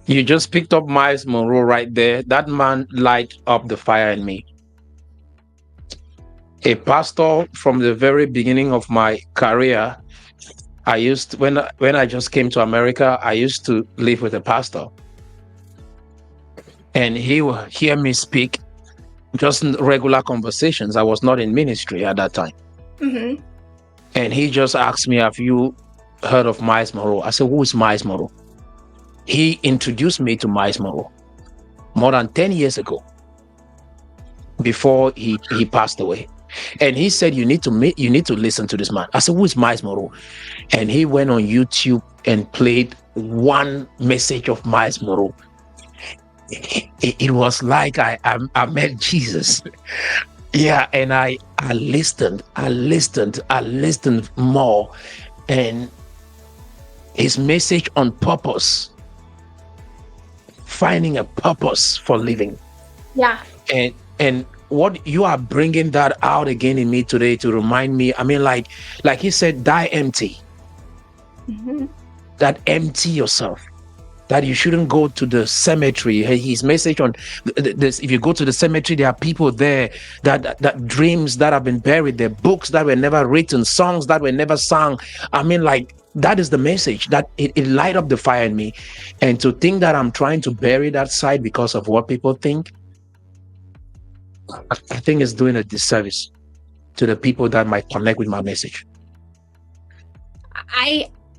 You just picked up Miles Monroe right there. That man light up the fire in me. A pastor from the very beginning of my career. I used to, when I just came to America, I used to live with a pastor, and he would hear me speak just in regular conversations. I was not in ministry at that time. Mm-hmm. And he just asked me, have you heard of Myles Monroe? I said, who is Myles Monroe? He introduced me to Myles Monroe more than 10 years ago, before he passed away. And he said, you need to listen to this man. I said, who is Myles Monroe? And he went on YouTube and played one message of Myles Monroe. It was like I met Jesus. Yeah, and I listened more, and his message on purpose, finding a purpose for living. Yeah. And what you are bringing that out again in me today to remind me, I mean, like he said, die empty. Mm-hmm. That empty yourself. That you shouldn't go to the cemetery. His message on this: if you go to the cemetery, there are people there that dreams that have been buried, there books that were never written, songs that were never sung. I mean, like, that is the message that it light up the fire in me. And to think that I'm trying to bury that side because of what people think, I think it's doing a disservice to the people that might connect with my message.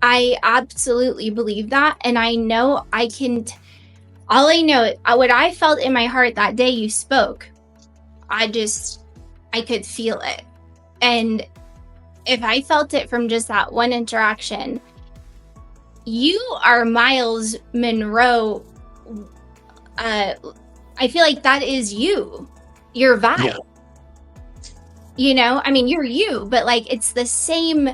I absolutely believe that, and I know I can. All I know, what I felt in my heart that day you spoke, I could feel it, and if I felt it from just that one interaction, you are Myles Monroe. I feel like that is you, your vibe. Yeah. You know, I mean, you're you, but like it's the same.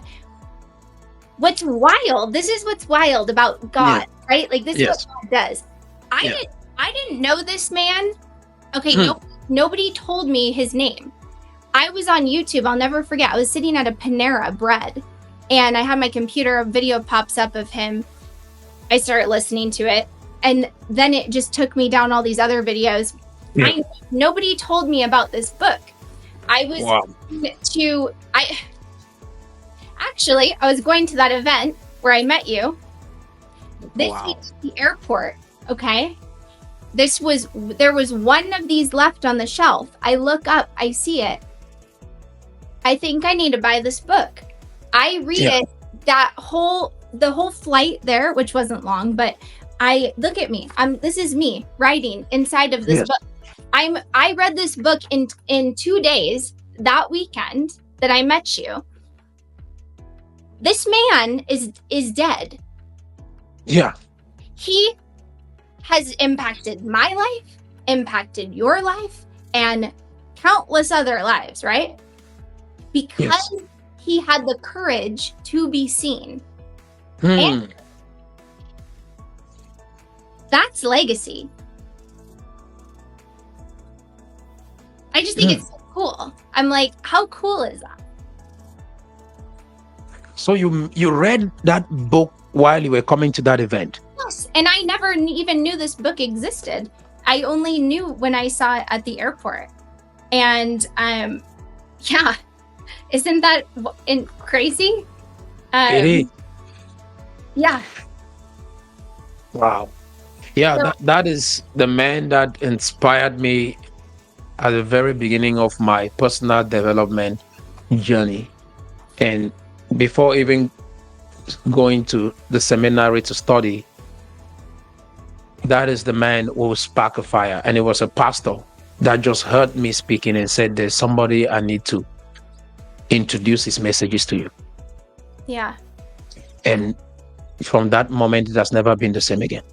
What's wild? This is what's wild about God, right? Like this is what God does. I didn't know this man. Okay, nobody told me his name. I was on YouTube. I'll never forget. I was sitting at a Panera Bread, and I had my computer. A video pops up of him. I started listening to it, and then it just took me down all these other videos. Yeah. Nobody told me about this book. I was Actually, I was going to that event where I met you. This week at the airport, okay? There was one of these left on the shelf. I look up, I see it. I think I need to buy this book. I read it, the whole flight there, which wasn't long, but look at me. This is me writing inside of this book. I read this book in 2 days, that weekend that I met you. This man is dead. Yeah. He has impacted my life, impacted your life, and countless other lives, right? Because he had the courage to be seen. And that's legacy. I just think it's so cool. I'm like, how cool is that? So you read that book while you were coming to that event? Yes, and I never even knew this book existed. I only knew when I saw it at the airport. And yeah, isn't that crazy? It is. Yeah. Wow. Yeah, So, that is the man that inspired me at the very beginning of my personal development journey. And before even going to the seminary to study, that is the man who sparked a fire. And it was a pastor that just heard me speaking and said, there's somebody I need to introduce his messages to you. yeah. And from that moment, it has never been the same again.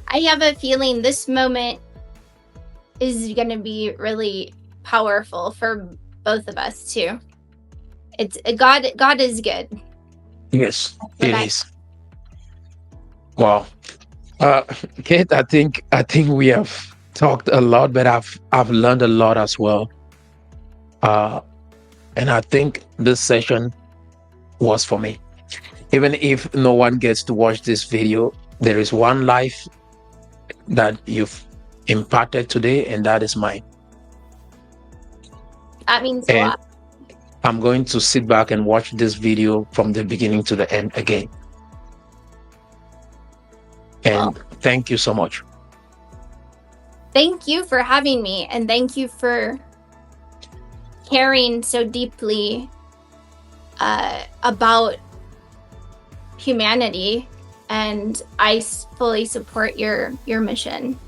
I have a feeling this moment is going to be really powerful for both of us too. It's God is good. Yes, it is. Wow. Kate, I think we have talked a lot, but I've learned a lot as well. And I think this session was for me. Even if no one gets to watch this video, There is one life that you've imparted today, and that is mine. That means a And lot. I'm going to sit back and watch this video from the beginning to the end again. And thank you so much. Thank you for having me, and thank you for caring so deeply about humanity. And I fully support your mission.